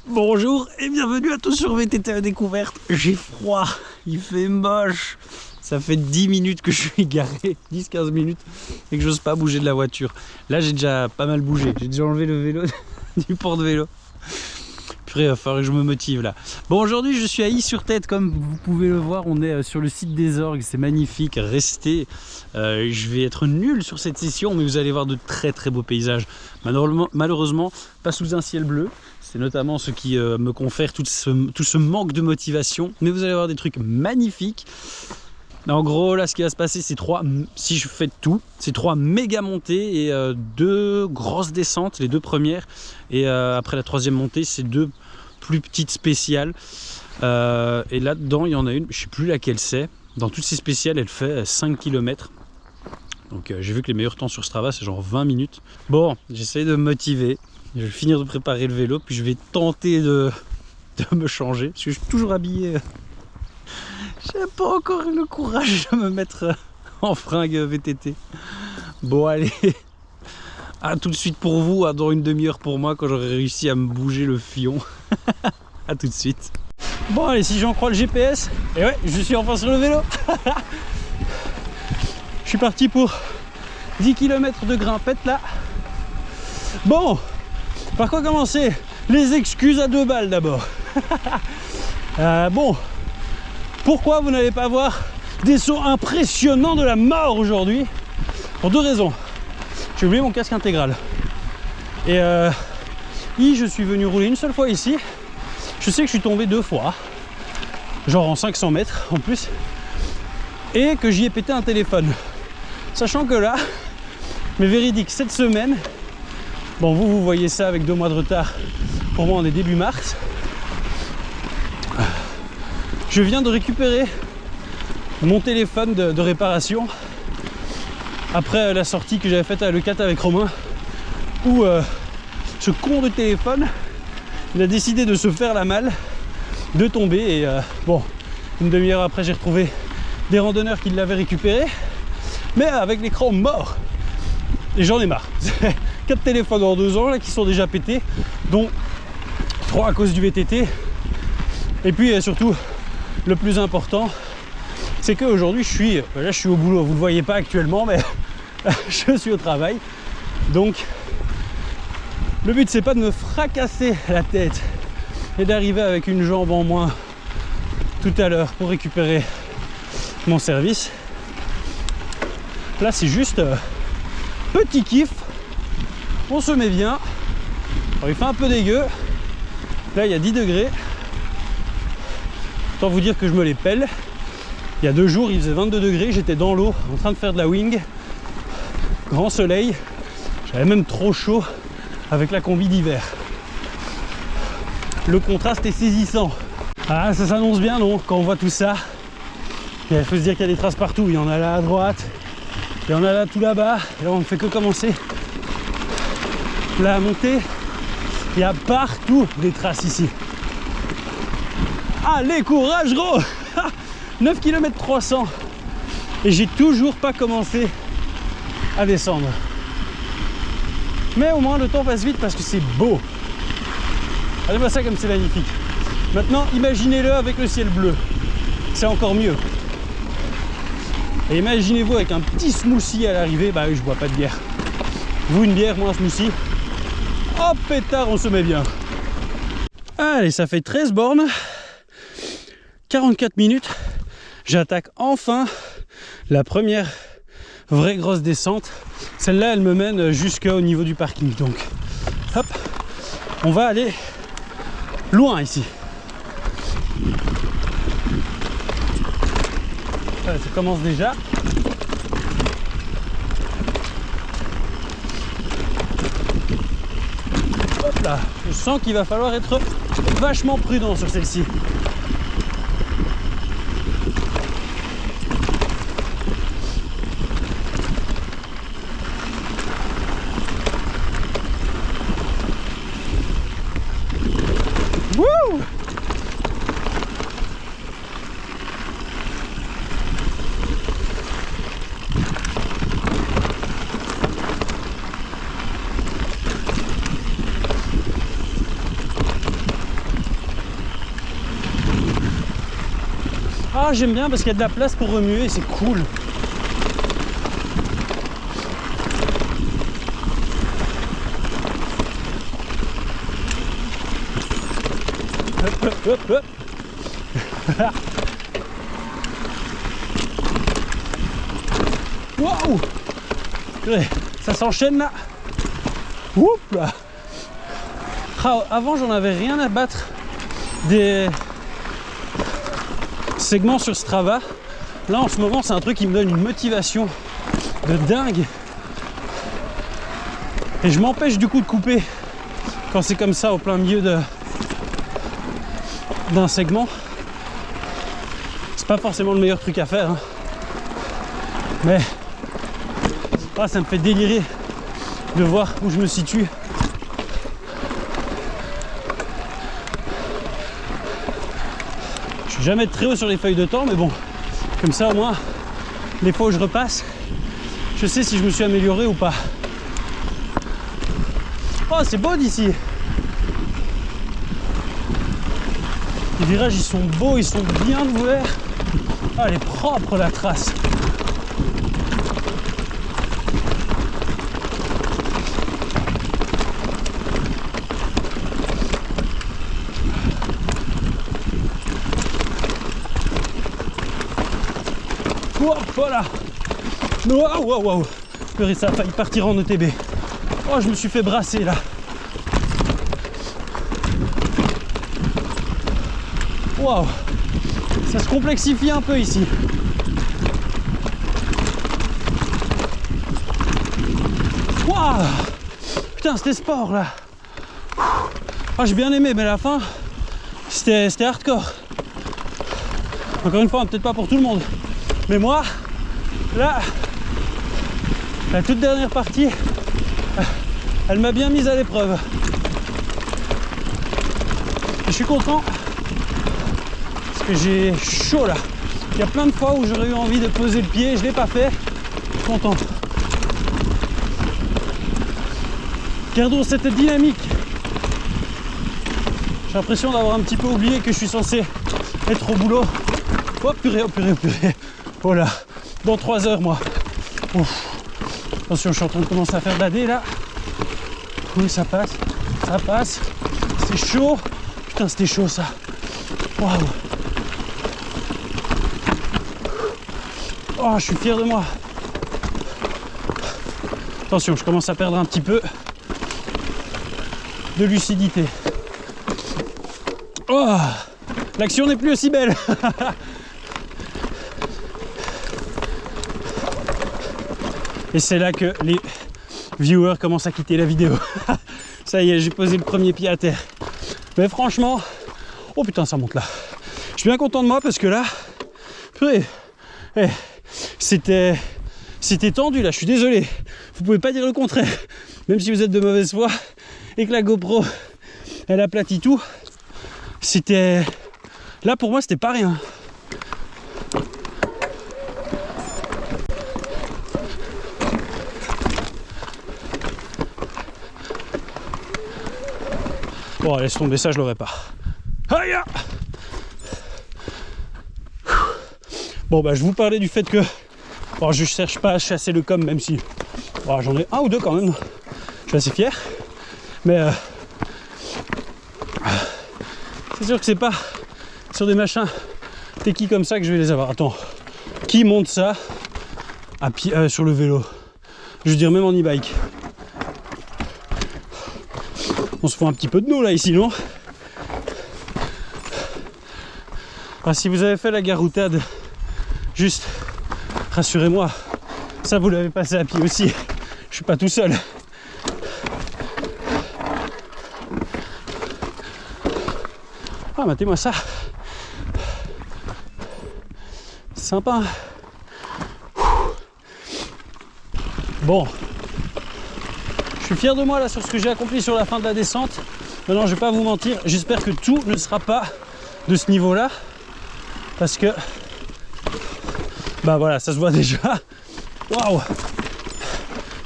Bonjour et bienvenue à tous sur VTT à découverte. J'ai froid, il fait moche. Ça fait 10 minutes que je suis garé, 10-15 minutes, et que j'ose pas bouger de la voiture. Là j'ai déjà pas mal bougé, j'ai déjà enlevé le vélo du porte-vélo. Purée, il va falloir que je me motive là. Bon, aujourd'hui je suis à Is-sur-Tête, comme vous pouvez le voir, on est sur le site des Orgues, c'est magnifique, restez. Je vais être nul sur cette session, mais vous allez voir de très très beaux paysages. Malheureusement, pas sous un ciel bleu. C'est notamment ce qui me confère tout ce manque de motivation. Mais vous allez voir des trucs magnifiques. En gros, là, ce qui va se passer, c'est si je fais tout, c'est 3 méga montées et 2 grosses descentes, les 2 premières. Et après la 3e montée, c'est 2 plus petites spéciales. Et là-dedans, il y en a une, je ne sais plus laquelle c'est. Dans toutes ces spéciales, elle fait 5 km. Donc j'ai vu que les meilleurs temps sur Strava, c'est genre 20 minutes. Bon, j'essaye de me motiver. Je vais finir de préparer le vélo, puis je vais tenter de me changer. Parce que je suis toujours habillé. J'ai pas encore eu le courage de me mettre en fringue VTT. Bon, allez. À tout de suite pour vous, dans une demi-heure pour moi, quand j'aurai réussi à me bouger le fion. À tout de suite. Bon, allez, si j'en crois le GPS, et ouais, je suis enfin sur le vélo. Je suis parti pour 10 km de grimpette là. Bon, par quoi commencer? Les excuses à 2 balles d'abord. Bon, pourquoi vous n'allez pas voir des sauts impressionnants de la mort aujourd'hui? Pour 2 raisons. J'ai oublié mon casque intégral. Et je suis venu rouler une seule fois ici. Je sais que je suis tombé 2 fois. Genre en 500 mètres en plus. Et que j'y ai pété un téléphone. Sachant que là, mais véridique, cette semaine, bon, vous voyez ça avec 2 mois de retard. Pour moi, on est début mars. Je viens de récupérer mon téléphone de réparation après la sortie que j'avais faite à l'E4 avec Romain, où ce con de téléphone, il a décidé de se faire la malle, de tomber. Et bon, une demi-heure après, j'ai retrouvé des randonneurs qui l'avaient récupéré, mais avec l'écran mort. Et j'en ai marre. 4 téléphones en 2 ans là qui sont déjà pétés, dont 3 à cause du VTT. Et puis surtout, le plus important, c'est qu'aujourd'hui je suis au boulot. Vous ne le voyez pas actuellement, mais je suis au travail. Donc le but, c'est pas de me fracasser la tête et d'arriver avec une jambe en moins tout à l'heure pour récupérer mon service. Là, c'est juste petit kiff. On se met bien. Alors, il fait un peu dégueu. Là, il y a 10 degrés. Autant vous dire que je me les pèle. Il y a 2 jours, il faisait 22 degrés. J'étais dans l'eau en train de faire de la wing. Grand soleil. J'avais même trop chaud avec la combi d'hiver. Le contraste est saisissant. Ah, ça s'annonce bien, non? Quand on voit tout ça. Il faut se dire qu'il y a des traces partout. Il y en a là à droite. Il y en a là tout là-bas. Et là, on ne fait que commencer. La montée, il y a partout des traces ici. Allez, courage gros. 9 km 300. Et j'ai toujours pas commencé à descendre. Mais au moins le temps passe vite parce que c'est beau. Regardez-moi ça comme c'est magnifique. Maintenant, imaginez-le avec le ciel bleu. C'est encore mieux. Et imaginez-vous avec un petit smoothie à l'arrivée. Bah oui, je bois pas de bière. Vous, une bière, moi un smoothie. Oh pétard, on se met bien. Allez, ça fait 13 bornes, 44 minutes. J'attaque enfin la première vraie grosse descente. Celle-là, elle me mène jusqu'au niveau du parking. Donc, hop, on va aller loin ici. Voilà, ça commence déjà. Hop là, je sens qu'il va falloir être vachement prudent sur celle-ci. Wouh! Ah, j'aime bien parce qu'il y a de la place pour remuer, c'est cool. Hop, hop, hop, hop. Waouh! Ça s'enchaîne là. Oups là. Ah, avant j'en avais rien à battre des segments sur Strava. Là en ce moment c'est un truc qui me donne une motivation de dingue. Et je m'empêche du coup de couper quand c'est comme ça au plein milieu d'un segment. C'est pas forcément le meilleur truc à faire, hein. Mais ça me fait délirer de voir où je me situe. Je suis jamais très haut sur les feuilles de temps, mais bon, comme ça au moins, les fois où je repasse, je sais si je me suis amélioré ou pas. Oh, c'est beau d'ici. Les virages, ils sont beaux, ils sont bien ouverts. Ah, elle est propre la trace. Voilà. Waouh, waouh, waouh. Purée, ça a failli partir en ETB. Oh, je me suis fait brasser là. Waouh. Ça se complexifie un peu ici. Waouh. Putain, c'était sport là. Ah, j'ai bien aimé, mais à la fin, c'était hardcore. Encore une fois, peut-être pas pour tout le monde. Mais moi, là, la toute dernière partie, elle m'a bien mise à l'épreuve. Je suis content parce que j'ai chaud là. Il y a plein de fois où j'aurais eu envie de poser le pied, je ne l'ai pas fait. Je suis content. Gardons cette dynamique. J'ai l'impression d'avoir un petit peu oublié que je suis censé être au boulot. Oh purée, oh purée, oh purée. Voilà, dans 3 heures moi. Ouf. Attention, je suis en train de commencer à faire de la D là. Oui, ça passe, ça passe. C'est chaud. Putain, c'était chaud ça. Waouh. Oh, je suis fier de moi. Attention, je commence à perdre un petit peu de lucidité. Oh, l'action n'est plus aussi belle. Et c'est là que les viewers commencent à quitter la vidéo. Ça y est, j'ai posé le premier pied à terre. Mais franchement, oh putain, ça monte là. Je suis bien content de moi parce que là, purée, c'était tendu là, je suis désolé. Vous pouvez pas dire le contraire. Même si vous êtes de mauvaise foi et que la GoPro, elle aplatit tout, c'était... Là pour moi, c'était pas rien. Bon, laisse tomber ça, je l'aurais pas. Aïe! Bon, bah, je vous parlais du fait que bon, je cherche pas à chasser le com, même si bon, j'en ai un ou deux quand même. Je suis assez fier. Mais c'est sûr que c'est pas sur des machins techie comme ça que je vais les avoir. Attends, qui monte ça à pied, sur le vélo? Je veux dire, même en e-bike. On se fout un petit peu de nous là ici, non? Ah, si vous avez fait la garoutade, juste rassurez-moi, ça vous l'avez passé à pied aussi. Je suis pas tout seul. Ah, matez-moi ça. C'est sympa. Bon. Je suis fier de moi là sur ce que j'ai accompli sur la fin de la descente. Maintenant, je vais pas vous mentir, j'espère que tout ne sera pas de ce niveau-là. Parce que bah voilà, ça se voit déjà. Waouh!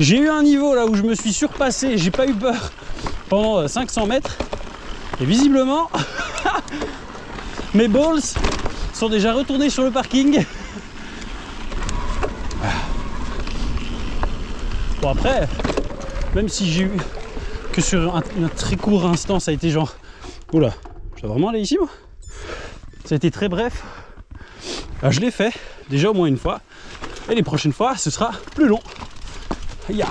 J'ai eu un niveau là où je me suis surpassé, j'ai pas eu peur pendant 500 mètres. Et visiblement, mes balls sont déjà retournés sur le parking. Bon après, même si j'ai eu que sur un très court instant, ça a été genre... Oula, je dois vraiment aller ici moi? Ça a été très bref. Alors, je l'ai fait déjà au moins une fois. Et les prochaines fois, ce sera plus long. Yeah.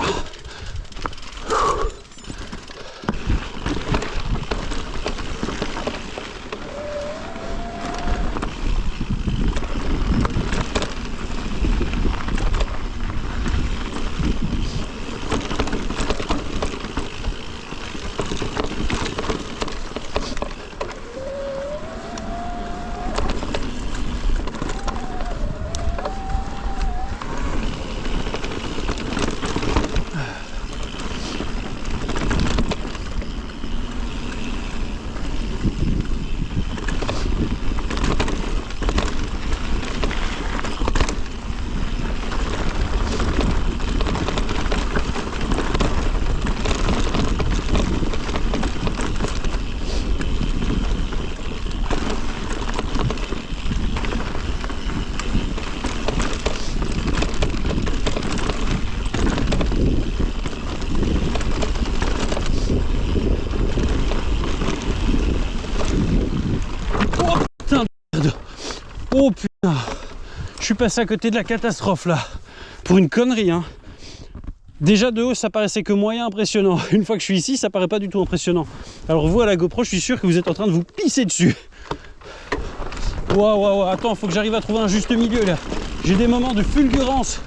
Oh putain, je suis passé à côté de la catastrophe là, pour une connerie hein. Déjà de haut ça paraissait que moyen impressionnant, une fois que je suis ici ça paraît pas du tout impressionnant. Alors vous à la GoPro je suis sûr que vous êtes en train de vous pisser dessus. Waouh, attends, faut que j'arrive à trouver un juste milieu là. J'ai des moments de fulgurance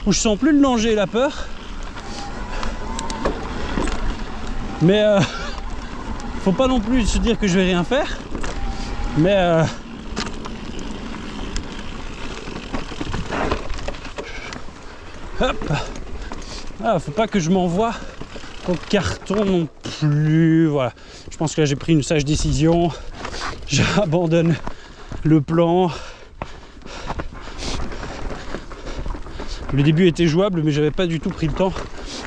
où je sens plus le danger et la peur. Mais faut pas non plus se dire que je vais rien faire. Mais hop. Ah, faut pas que je m'envoie au carton non plus. Voilà. Je pense que là j'ai pris une sage décision. J'abandonne le plan. Le début était jouable, mais j'avais pas du tout pris le temps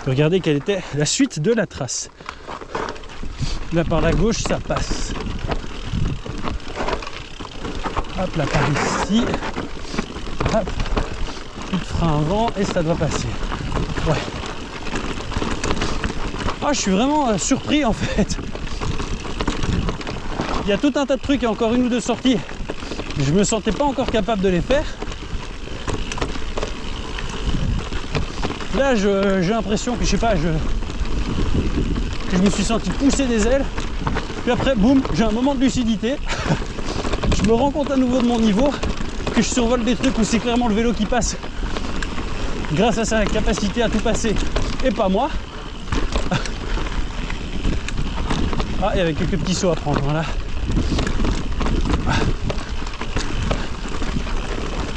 de regarder quelle était la suite de la trace. Là par la gauche, ça passe. Hop, là par ici. Hop. Plus de frein avant et ça doit passer. Ouais. Ah, je suis vraiment surpris en fait. Il y a tout un tas de trucs et encore une ou deux sorties. Je me sentais pas encore capable de les faire. Là, j'ai l'impression que je sais pas, que je me suis senti pousser des ailes. Puis après, boum, j'ai un moment de lucidité. Je me rends compte à nouveau de mon niveau, que je survole des trucs où c'est clairement le vélo qui passe grâce à sa capacité à tout passer et pas moi. Ah, il y avait quelques petits sauts à prendre, voilà.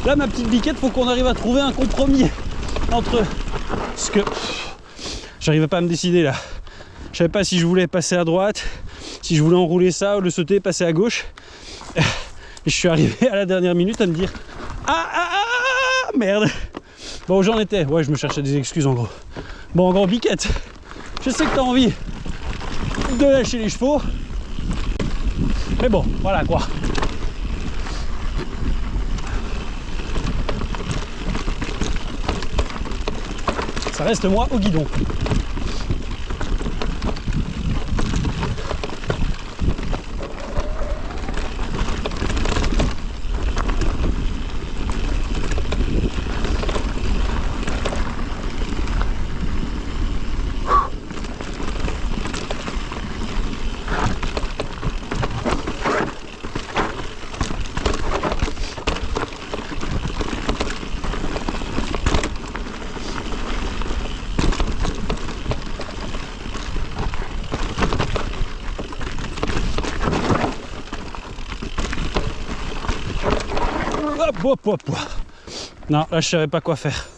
Là, ma petite biquette, faut qu'on arrive à trouver un compromis entre ce que... J'arrivais pas à me décider là. Je savais pas si je voulais passer à droite, si je voulais enrouler ça ou le sauter, passer à gauche. Et je suis arrivé à la dernière minute à me dire merde. Bon, où j'en étais? Ouais, je me cherchais des excuses en gros. Bon, en gros, biquette, je sais que t'as envie de lâcher les chevaux. Mais bon, voilà quoi. Ça reste moi au guidon. Hop. Non, là je savais pas quoi faire.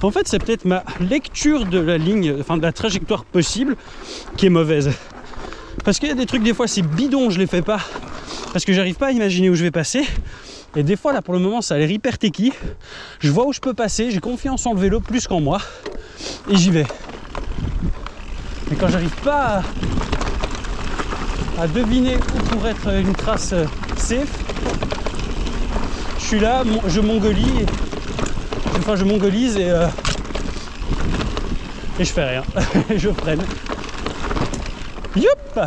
En fait, c'est peut-être ma lecture de la ligne, enfin de la trajectoire possible qui est mauvaise. Parce qu'il y a des trucs, des fois c'est bidon, je les fais pas. Parce que j'arrive pas à imaginer où je vais passer. Et des fois là pour le moment ça a l'air hyper techy. Je vois où je peux passer, j'ai confiance en le vélo plus qu'en moi. Et j'y vais. Mais quand j'arrive pas à deviner où pourrait être une trace safe, suis là, je mongolise, et je fais rien. Je freine. Youp!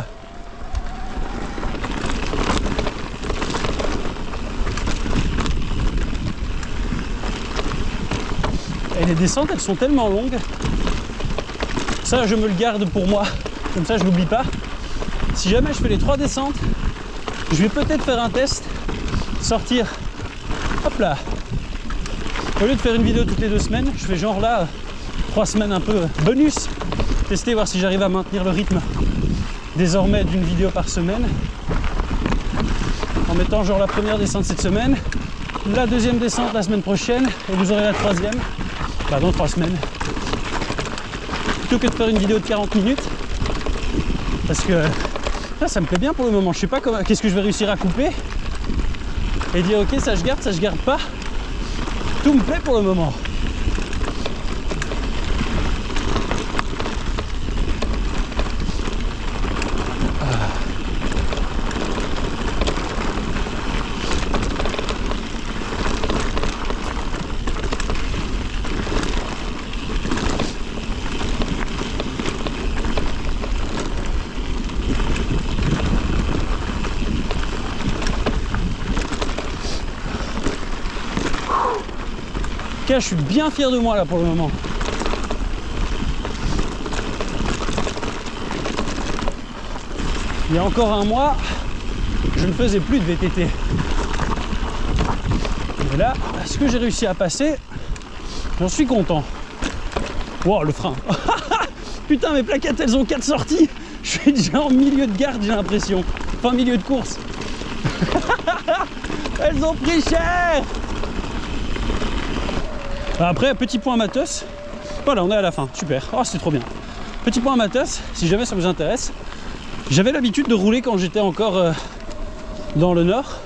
Et les descentes, elles sont tellement longues. Ça, je me le garde pour moi. Comme ça, je l'oublie pas. Si jamais je fais les 3 descentes, je vais peut-être faire un test. Sortir. Hop là. Au lieu de faire une vidéo toutes les 2 semaines, je fais genre là 3 semaines un peu bonus. Tester, voir si j'arrive à maintenir le rythme désormais d'une vidéo par semaine. En mettant genre la première descente cette semaine, la deuxième descente la semaine prochaine, et vous aurez la troisième dans 3 semaines. Plutôt que de faire une vidéo de 40 minutes. Parce que ça me plaît bien pour le moment. Je sais pas qu'est-ce que je vais réussir à couper. Et dire ok, ça je garde pas. Tout me plaît pour le moment. Je suis bien fier de moi là pour le moment. Il y a encore un mois, je ne faisais plus de VTT. Et là, ce que j'ai réussi à passer, j'en suis content. Wow, le frein. Putain, mes plaquettes, elles ont 4 sorties. Je suis déjà en milieu de garde, j'ai l'impression. Enfin, milieu de course. Elles ont pris cher. Après, petit point matos. Voilà, on est à la fin. Super. Oh, c'est trop bien. Petit point matos, si jamais ça vous intéresse. J'avais l'habitude de rouler quand j'étais encore dans le nord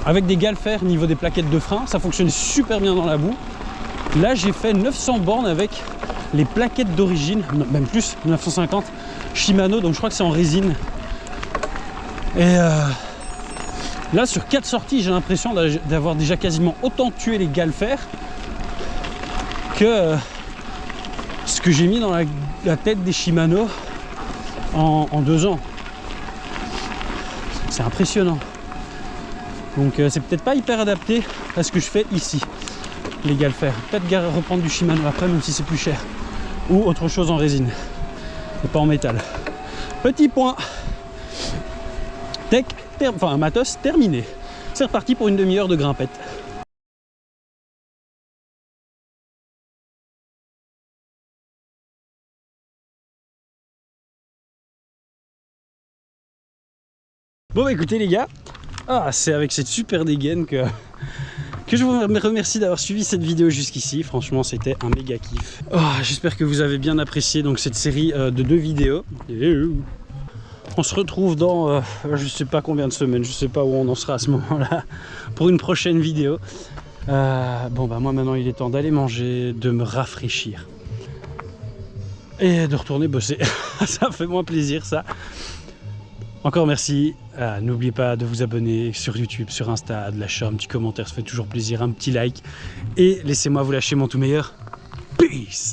avec des galfers au niveau des plaquettes de frein. Ça fonctionnait super bien dans la boue. Là, j'ai fait 900 bornes avec les plaquettes d'origine, même plus, 950 Shimano. Donc, je crois que c'est en résine. Et là, sur 4 sorties, j'ai l'impression d'avoir déjà quasiment autant tué les galfers que ce que j'ai mis dans la tête des Shimano en 2 ans. C'est impressionnant. Donc c'est peut-être pas hyper adapté à ce que je fais ici, les galfers. Peut-être reprendre du Shimano après, même si c'est plus cher. Ou autre chose en résine, et pas en métal. Petit point. Matos terminé. C'est reparti pour une demi-heure de grimpette. Bon bah écoutez les gars, c'est avec cette super dégaine que je vous remercie d'avoir suivi cette vidéo jusqu'ici. Franchement, c'était un méga kiff. J'espère que vous avez bien apprécié donc cette série de 2 vidéos. On se retrouve dans je sais pas combien de semaines, je sais pas où on en sera à ce moment-là pour une prochaine vidéo. Bon bah moi maintenant il est temps d'aller manger, de me rafraîchir et de retourner bosser. Ça fait moins plaisir ça. Encore merci. N'oubliez pas de vous abonner sur YouTube, sur Insta, de lâcher un petit commentaire, ça fait toujours plaisir, un petit like. Et laissez-moi vous lâcher mon tout meilleur. Peace!